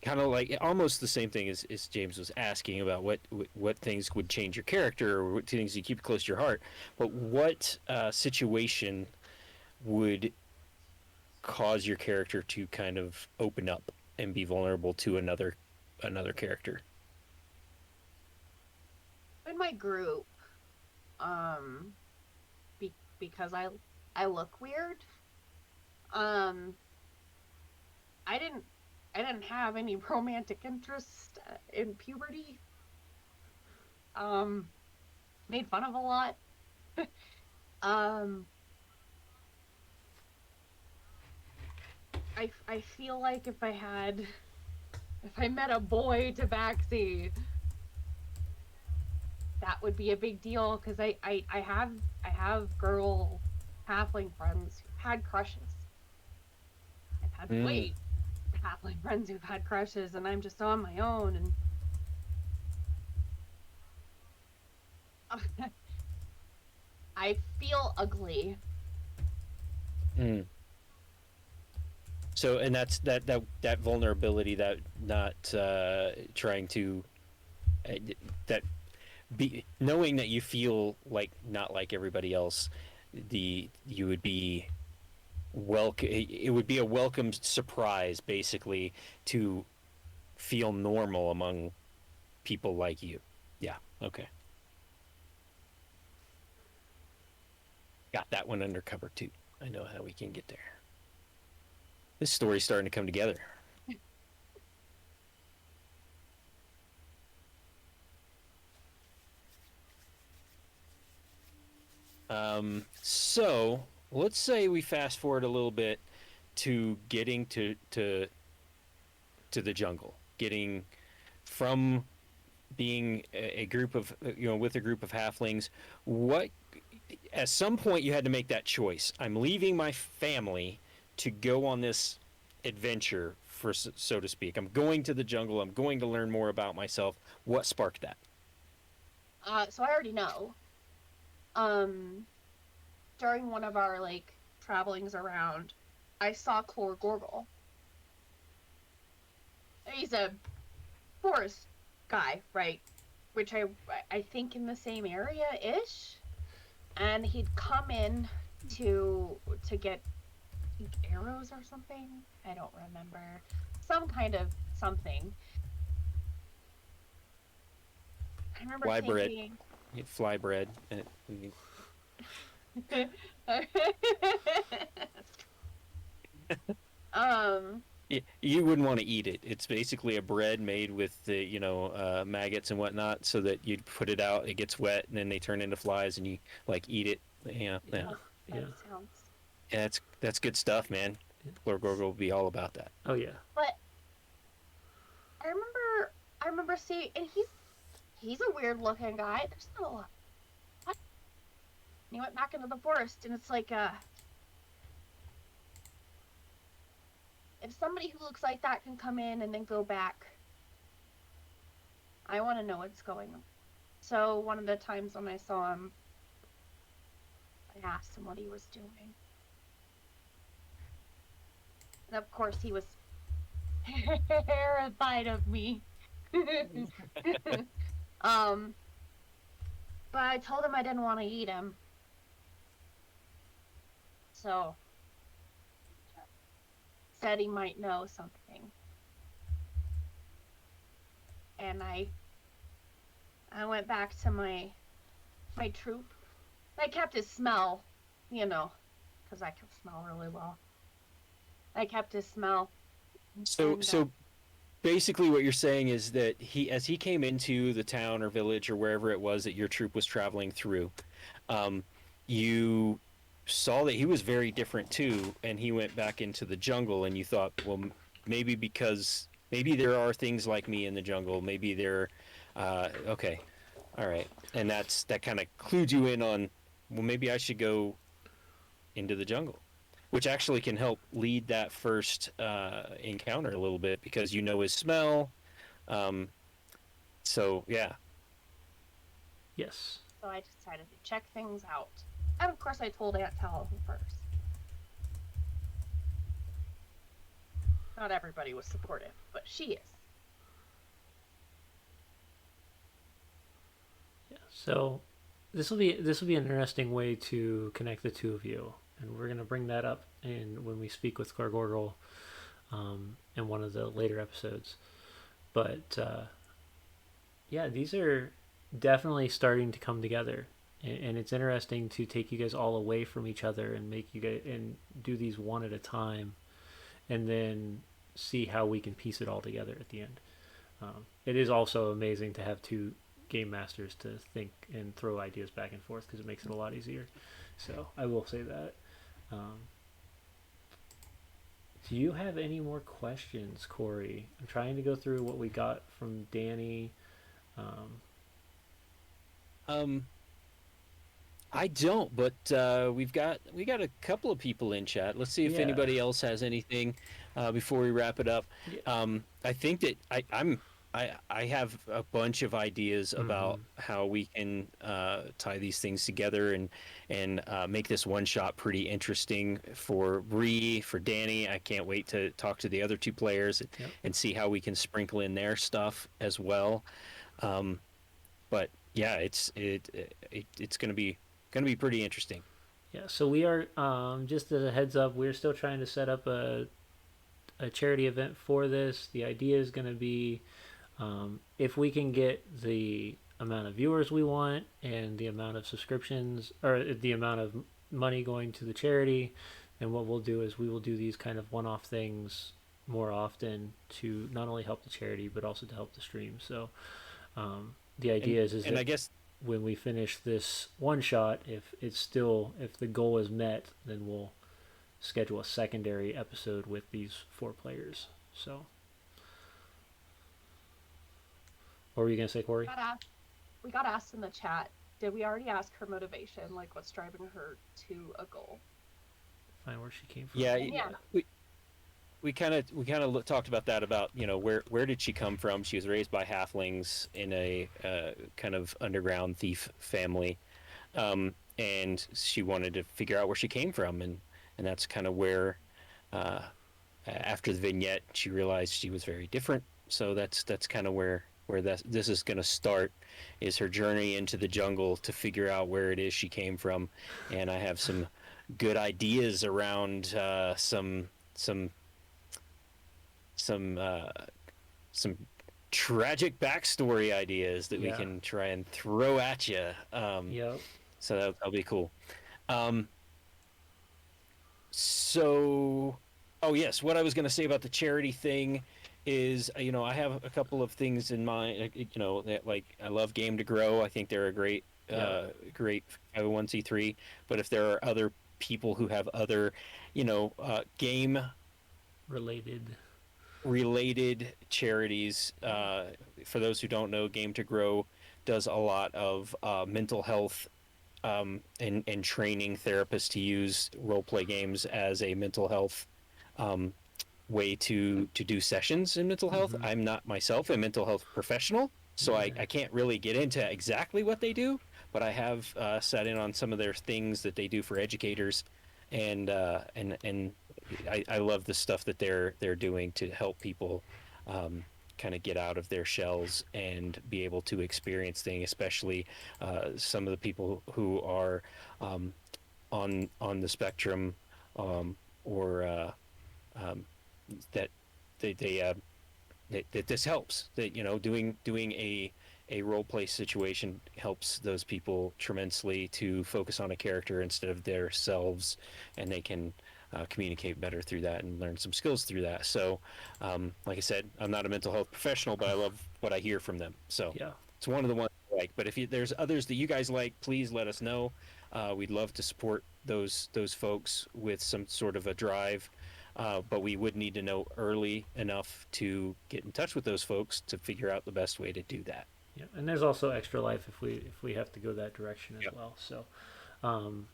kind of like almost the same thing as James was asking about what things would change your character or what things you keep close to your heart. But what situation would cause your character to kind of open up and be vulnerable to another character? In my group, um, because I look weird. Um, I didn't I didn't have any romantic interest in puberty. Um, made fun of a lot. Um, I feel like if I met a boy to backseat, that would be a big deal because I have girl halfling friends who've had crushes. I've had Mm. boy halfling friends who've had crushes, and I'm just on my own. And I feel ugly. Mm. So, and that's that vulnerability, that not trying to uh, that be knowing that you feel like not like everybody else, you would be welcome. It would be a welcome surprise, basically, to feel normal among people like you. Yeah. Okay. Got that one under cover too. I know how we can get there. This story's starting to come together. So let's say we fast forward a little bit to getting to the jungle, getting from being a group of with a group of halflings. What At some point you had to make that choice. I'm leaving my family to go on this adventure, for so to speak. I'm going to the jungle. I'm going to learn more about myself. What sparked that? So I already know. Um, During one of our like travelings around, I saw Clor Gorgle. He's a forest guy, right? Which I think in the same area ish, and he'd come in to get arrows or something. I don't remember, some kind of something. I remember Fly bread. thinking, Fly bread. um, You wouldn't want to eat it. It's basically a bread made with the maggots and whatnot, so that you put it out, it gets wet, and then they turn into flies, and you like eat it. Yeah, yeah, Yeah. that Yeah. sounds. yeah. That's good stuff, man. Lord Gorgo will be all about that. Oh yeah. But I remember seeing, and he's a weird looking guy. There's not a lot. What? And he went back into the forest, and it's like, if somebody who looks like that can come in and then go back, I want to know what's going on. So one of the times when I saw him, I asked him what he was doing, and of course he was terrified of me. um, but I told him I didn't want to eat him, so said he might know something, and I went back to my troop. I kept his smell, because I can smell really well. I kept his smell, So and so basically, what you're saying is that as he came into the town or village or wherever it was that your troop was traveling through, um, you saw that he was very different too, and he went back into the jungle, and you thought, well, maybe there are things like me in the jungle. Maybe there, okay. All right, and that kind of clued you in on, well, maybe I should go into the jungle, which actually can help lead that first encounter a little bit because you know his smell. Um, so yeah, Yes. So I decided to check things out. And of course, I told Aunt Tal first. Not everybody was supportive, but she is. Yeah. So this will be an interesting way to connect the two of you, and we're gonna bring that up in when we speak with Gargorgel in one of the later episodes. But yeah, these are definitely starting to come together, and it's interesting to take you guys all away from each other and make you guys and do these one at a time, and then see how we can piece it all together at the end. It is also amazing to have two game masters to think and throw ideas back and forth because it makes it a lot easier. So I will say that. Um, do you have any more questions, Corey? I'm trying to go through what we got from Danny. Um, um, I don't, but we got a couple of people in chat. Let's see if yeah, anybody else has anything before we wrap it up. yeah. I think that I have a bunch of ideas Mm-hmm. about how we can tie these things together and make this one shot pretty interesting for Bree, for Danny. I can't wait to talk to the other two players Yep. and see how we can sprinkle in their stuff as well. Um, but yeah, it's gonna be pretty interesting. Yeah. So we are just as a heads up, we're still trying to set up a charity event for this. The idea is going to be if we can get the amount of viewers we want and the amount of subscriptions or the amount of money going to the charity, then what we'll do is we will do these kind of one-off things more often to not only help the charity but also to help the stream. So the And idea is and I that guess when we finish this one shot, if the goal is met, then we'll schedule a secondary episode with these four players. So, what were you gonna say, Corey? Got asked, we got asked in the chat, did we already ask her motivation, like what's driving her to a goal? Find where she came from. yeah, And yeah, we kind of talked about that about where did she come from? She was raised by halflings in a kind of underground thief family, and she wanted to figure out where she came from, and that's kind of where after the vignette she realized she was very different. So that's kind of where this is going to start, is her journey into the jungle to figure out where it is she came from. And I have some good ideas around some some uh, some tragic backstory ideas that we Yeah. can try and throw at you. Yep. So that'll be cool. Um, so, oh yes, what I was going to say about the charity thing is, I have a couple of things in mind. That, like, I love Game to Grow. I think they're a Yeah. great 501c3. But if there are other people who have other, game Related. related charities. For those who don't know, Game to Grow does a lot of mental health and training therapists to use role play games as a mental health um, way to do sessions in mental health. Mm-hmm. I'm not myself a mental health professional, so Yeah. I can't really get into exactly what they do, but I have sat in on some of their things that they do for educators, and I love the stuff that they're doing to help people kind of get out of their shells and be able to experience things, especially some of the people who are on the spectrum, or um, that that this helps. That doing a role play situation helps those people tremendously to focus on a character instead of their selves, and they can communicate better through that and learn some skills through that. So, like I said, I'm not a mental health professional, but I love what I hear from them. So Yeah. it's one of the ones I like. But if there's others that you guys like, please let us know. We'd love to support those folks with some sort of a drive. But we would need to know early enough to get in touch with those folks to figure out the best way to do that. Yeah, and there's also Extra Life if we have to go that direction as Yep. well. So, um,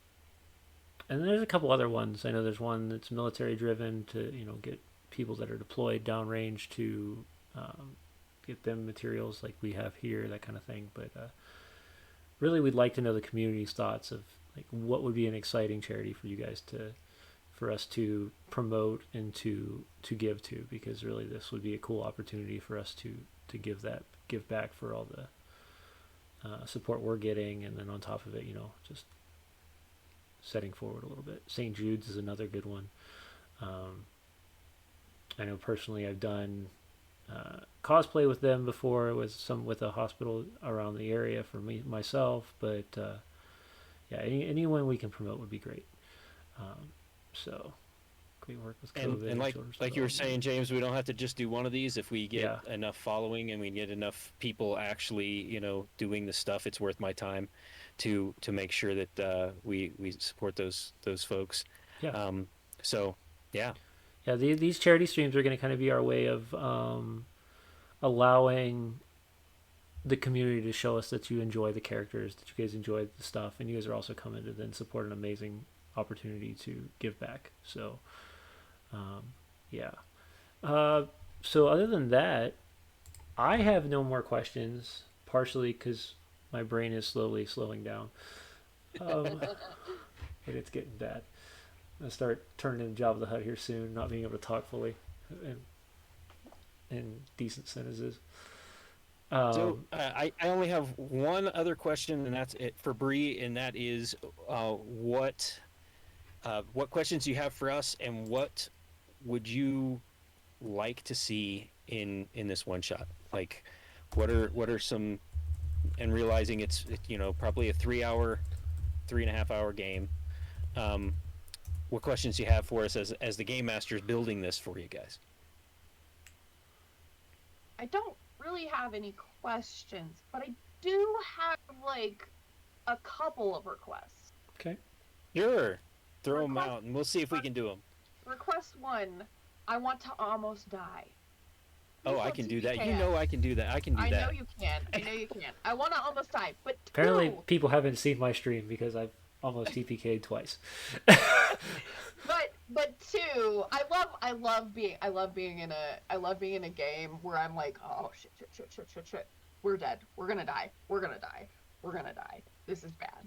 and there's a couple other ones. I know there's one that's military driven to get people that are deployed downrange to um, get them materials like we have here, that kind of thing. But really, we'd like to know the community's thoughts of like what would be an exciting charity for you guys for us to promote and to give to, because really this would be a cool opportunity for us to give back for all the support we're getting, and then on top of it, just setting forward a little bit. St. Jude's is another good one. Um, I know personally I've done cosplay with them before, with a hospital around the area for me myself, but yeah, anyone we can promote would be great. So we work with COVID And children's like you were development. saying, James, we don't have to just do one of these. If we get Yeah. enough following and we get enough people actually, doing the stuff, it's worth my time to make sure that we support those folks. Yeah. Um, so yeah, Yeah, these charity streams are going to kind of be our way of allowing the community to show us that you enjoy the characters, that you guys enjoy the stuff, and you guys are also coming to then support an amazing opportunity to give back. So, yeah. Uh, so other than that, I have no more questions. Partially because my brain is slowly slowing down, and it's getting bad. I'm gonna start turning into Jabba the Hutt here soon, not being able to talk fully in decent sentences. so I only have one other question, and that's it for Bree, and that is what questions do you have for us, and what would you like to see in this one shot? Like, what are some, and realizing it's probably a 3.5 hour game. Um, what questions do you have for us as the game masters building this for you guys? I don't really have any questions, but I do have like a couple of requests. Okay. Sure, throw them Request- out, and we'll see if we can do them. Request 1, I want to almost die. Oh, Please I don't can do that. TPK You know I can do that. I can do I that. know you can. I know you can. I want to almost die, but 2, Apparently, people haven't seen my stream because I've almost TPK'd twice. but 2, I love being in a game where I'm like, oh shit, we're dead, we're gonna die, this is bad.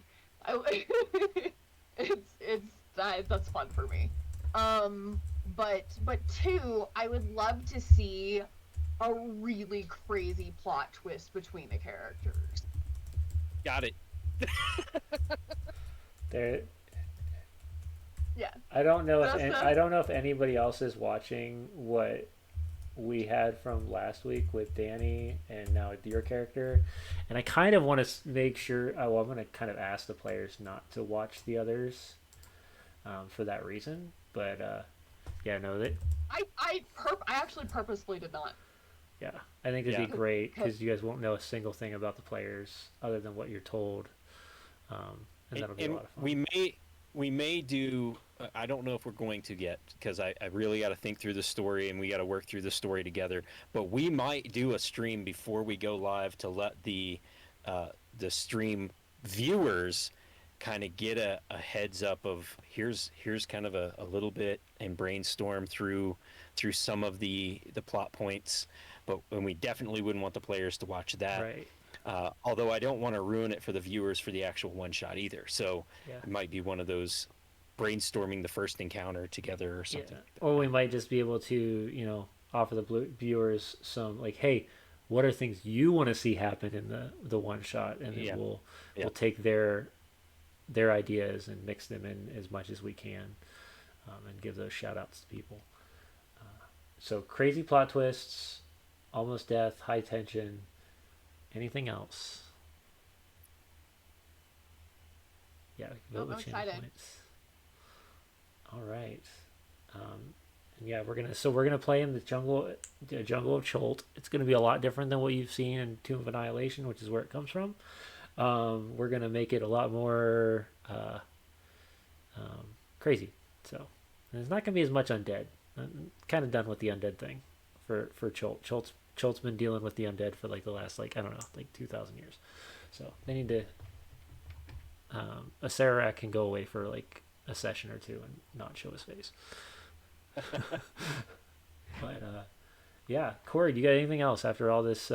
That's fun for me. But 2, I would love to see a really crazy plot twist between the characters. Got it. There, Yeah. I don't know if That's I don't know if anybody else is watching what we had from last week with Danny and now with your character, and I kind of want to make sure. Oh, well, I'm going to kind of ask the players not to watch the others for that reason. But yeah, no, that I actually purposely did not. yeah, I think it'd Yeah. be great because you guys won't know a single thing about the players other than what you're told, and that'll be a lot of fun. We may do. I don't know if we're going to yet, because I really got to think through the story, and we got to work through the story together. But we might do a stream before we go live to let the stream viewers kind of get a heads up of here's kind of a little bit, and brainstorm through some of the plot points. But and we definitely wouldn't want the players to watch that. Right. Although I don't want to ruin it for the viewers for the actual one shot either. So Yeah. it might be one of those brainstorming the first encounter together or something. Yeah. Like that. Or we might just be able to, offer the viewers some like, hey, what are things you want to see happen in the one shot, and then Yeah. we'll Yeah. take their ideas and mix them in as much as we can, and give those shout outs to people. So crazy plot twists, almost death, high tension. Anything else? Yeah, vote I'm with channel excited. points. All right. And yeah, we're gonna play in the jungle of Cholt. It's gonna be a lot different than what you've seen in Tomb of Annihilation, which is where it comes from. We're gonna make it a lot more crazy. So, and it's not gonna be as much undead. I'm kind of done with the undead thing for Cholt. Chult's been dealing with the undead for like the last like I don't know like 2,000 years, so they need to. A Sararak can go away for like a session or two and not show his face. But yeah, Corey, do you got anything else after all this?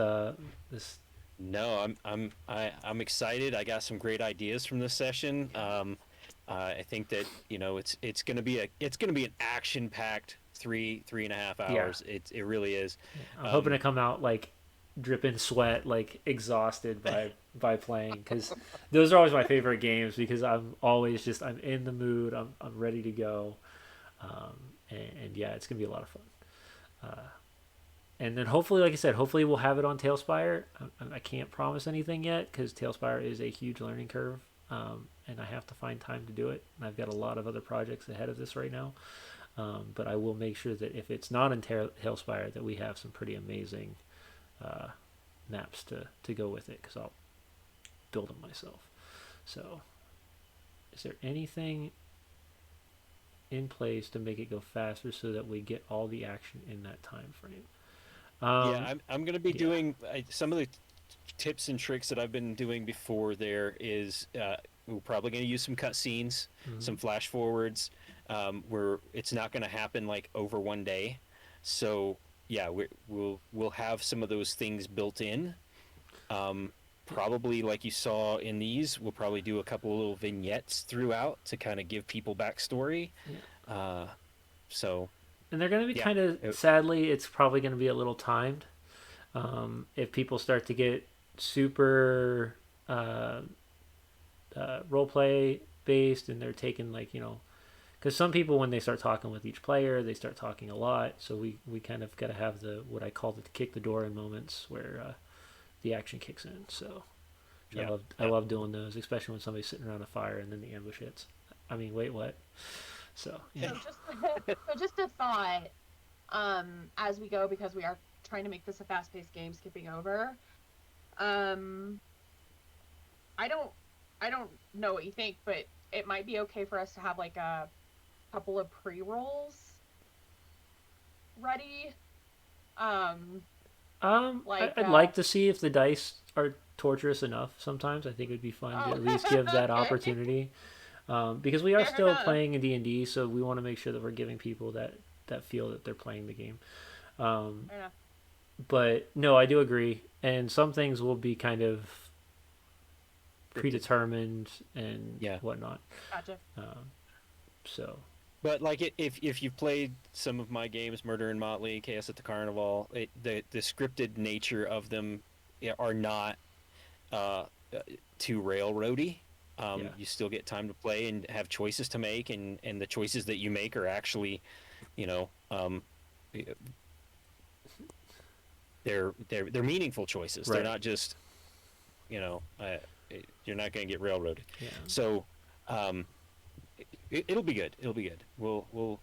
This No, I'm excited. I got some great ideas from this session. I think that it's gonna be an action packed 3.5 hours. It really is. I'm hoping to come out like dripping sweat, like exhausted by playing, because those are always my favorite games because I'm always just I'm in the mood. I'm ready to go, and yeah, it's gonna be a lot of fun. And then hopefully, like I said, hopefully we'll have it on Tailspire. I can't promise anything yet because Tailspire is a huge learning curve, and I have to find time to do it. And I've got a lot of other projects ahead of this right now. But I will make sure that if it's not in Tailspire, that we have some pretty amazing maps to go with it, because I'll build them myself. So, is there anything in place to make it go faster so that we get all the action in that time frame? Yeah, I'm going to be doing some of the tips and tricks that I've been doing before. There is we're probably going to use some cutscenes, some flash forwards, where it's not going to happen like over one day. So yeah, we'll have some of those things built in. Probably like you saw in these, we'll probably do a couple of little vignettes throughout to kind of give people backstory. Yeah. So. And they're going to be kind of, sadly, it's probably going to be a little timed. If people start to get super roleplay based and they're taking like, because some people, when they start talking with each player, they start talking a lot. So we kind of got to have what I call the kick the door in moments where the action kicks in. So I love doing those, especially when somebody's sitting around a fire and then the ambush hits. I mean, wait, what? So just a thought as we go, because we are trying to make this a fast-paced game, skipping over. I don't know what you think, but it might be okay for us to have like a couple of pre-rolls ready. I'd like to see if the dice are torturous enough. Sometimes I think it would be fun to at least give that opportunity. Because we are still playing in D&D, so we want to make sure that we're giving people that feel that they're playing the game. But no, I do agree. And some things will be kind of predetermined and whatnot. Gotcha. So. But like if you've played some of my games, Murder and Motley, Chaos at the Carnival, the scripted nature of them are not too railroady. You still get time to play and have choices to make, and the choices that you make are actually, they're meaningful choices. Right. They're not just, you're not going to get railroaded. Yeah. So, it'll be good. It'll be good. We'll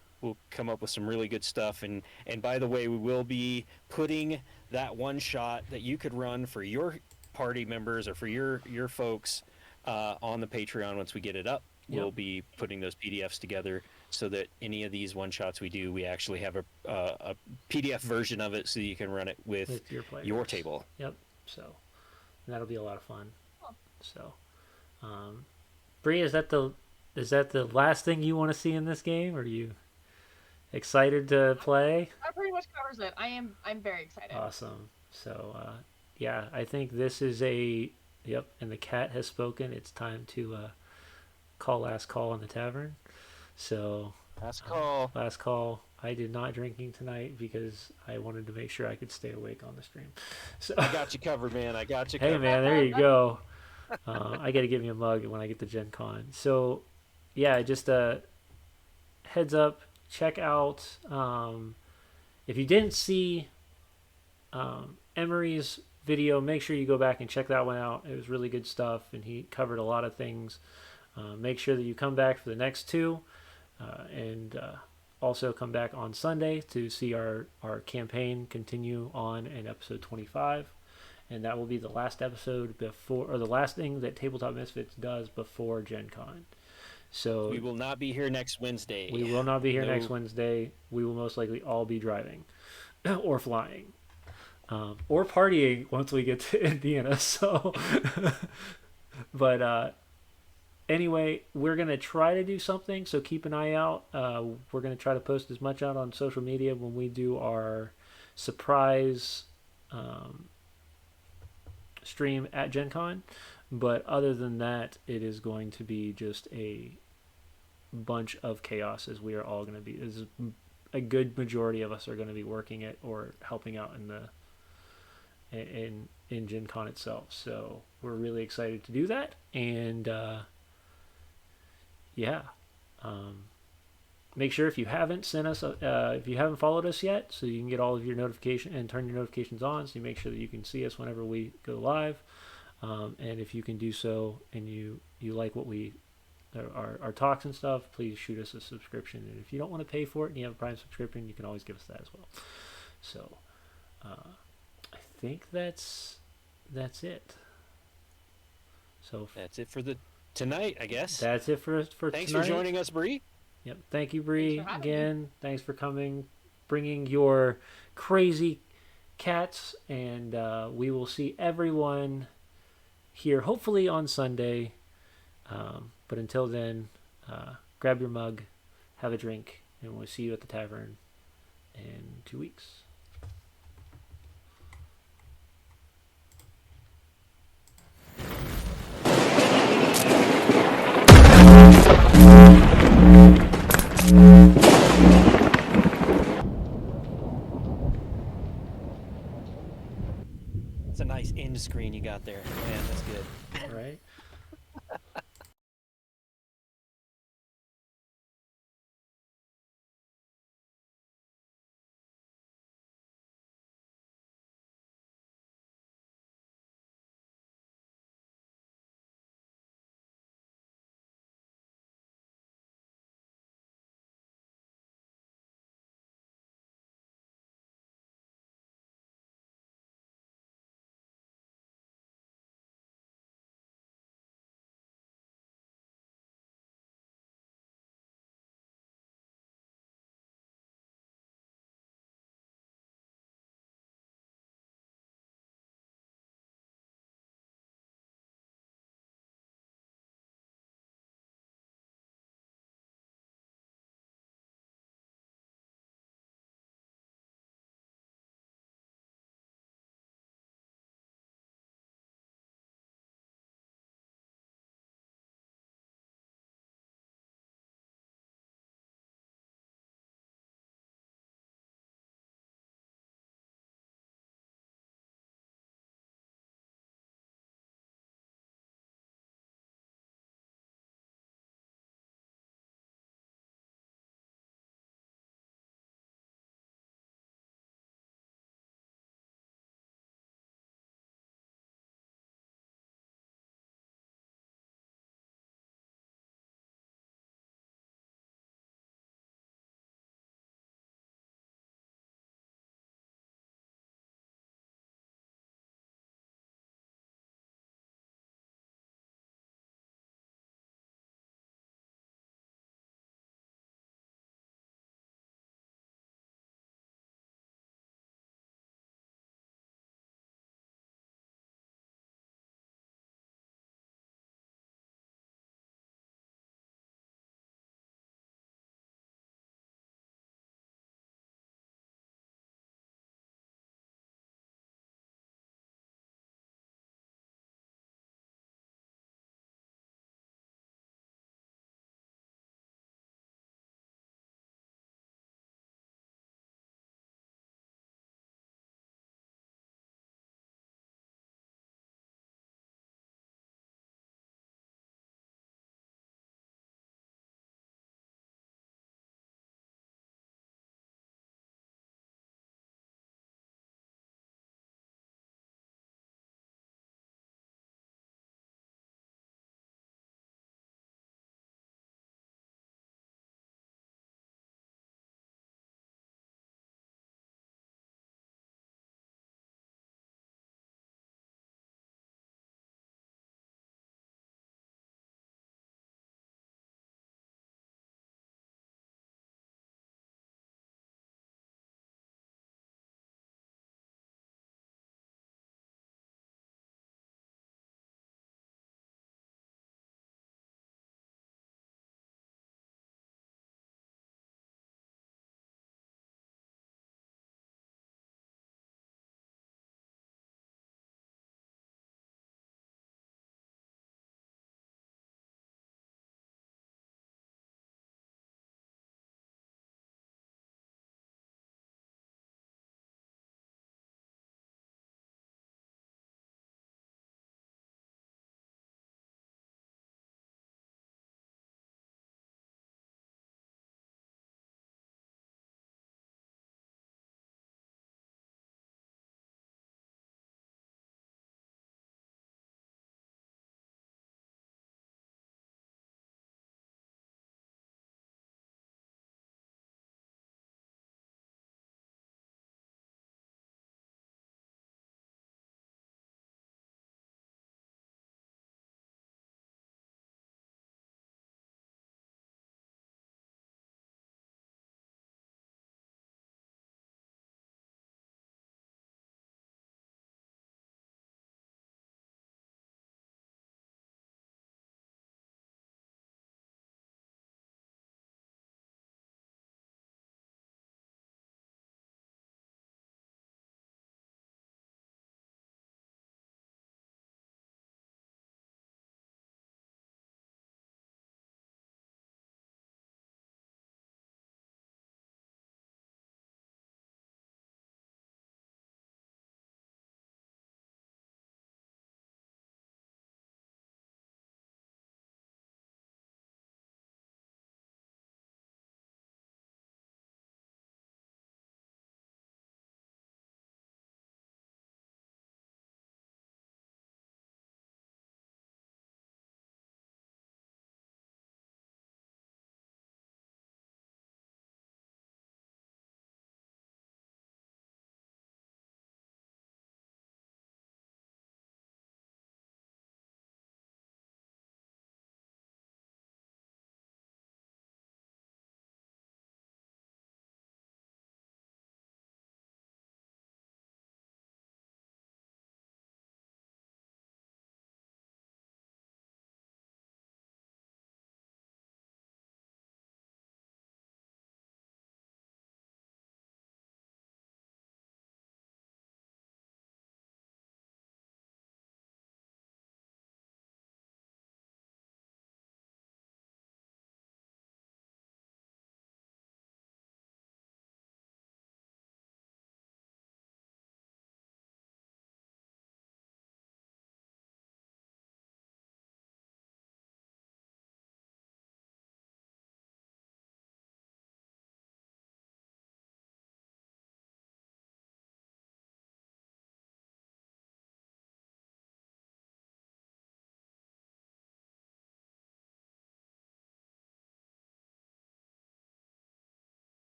come up with some really good stuff. And by the way, we will be putting that one shot that you could run for your party members or for your folks on the Patreon once we get it up. We'll be putting those PDFs together so that any of these one shots we do, we actually have a PDF version of it so you can run it with your table. Yep. So that'll be a lot of fun. So, Bree, is that the last thing you want to see in this game? Or are you excited to play? That pretty much covers it. I'm very excited. Awesome. So yeah, I think this is Yep, and the cat has spoken. It's time to call last call on the tavern. So last call. Last call. I did not drinking tonight because I wanted to make sure I could stay awake on the stream. So I got you covered, man. I got you covered. Hey, man, there you go. I got to give me a mug when I get to Gen Con. So yeah, just heads up. Check out if you didn't see Emery's video, make sure you go back and check that one out. It was really good stuff, and he covered a lot of things. Make sure that you come back for the next two, and also come back on Sunday to see our campaign continue on in episode 25, and that will be the last episode before, or the last thing that Tabletop Misfits does before Gen Con. So we will not be here next Wednesday. We will not be here next Wednesday. We will most likely all be driving or flying. or partying once we get to Indiana. So, but anyway, we're gonna try to do something. So keep an eye out. We're gonna try to post as much out on social media when we do our surprise stream at Gen Con. But other than that, it is going to be just a bunch of chaos, as we are all going to be. As a good majority of us are going to be working it or helping out in Gen Con itself. So we're really excited to do that, and yeah. Make sure if you haven't sent us, if you haven't followed us yet, so you can get all of your notification and turn your notifications on, so you make sure that you can see us whenever we go live. And if you can do so, and you like what we our talks and stuff, please shoot us a subscription. And if you don't want to pay for it and you have a Prime subscription, you can always give us that as well. So I think that's it. So That's it for tonight, I guess. that's it for Thanks tonight. for joining us, Bree. Yep. Thank you, Bree, Thanks for having again. Thanks for coming, bringing your crazy cats, and we will see everyone here hopefully on Sunday. But until then, grab your mug, have a drink, and we'll see you at the tavern in 2 weeks. It's a nice end screen you got there.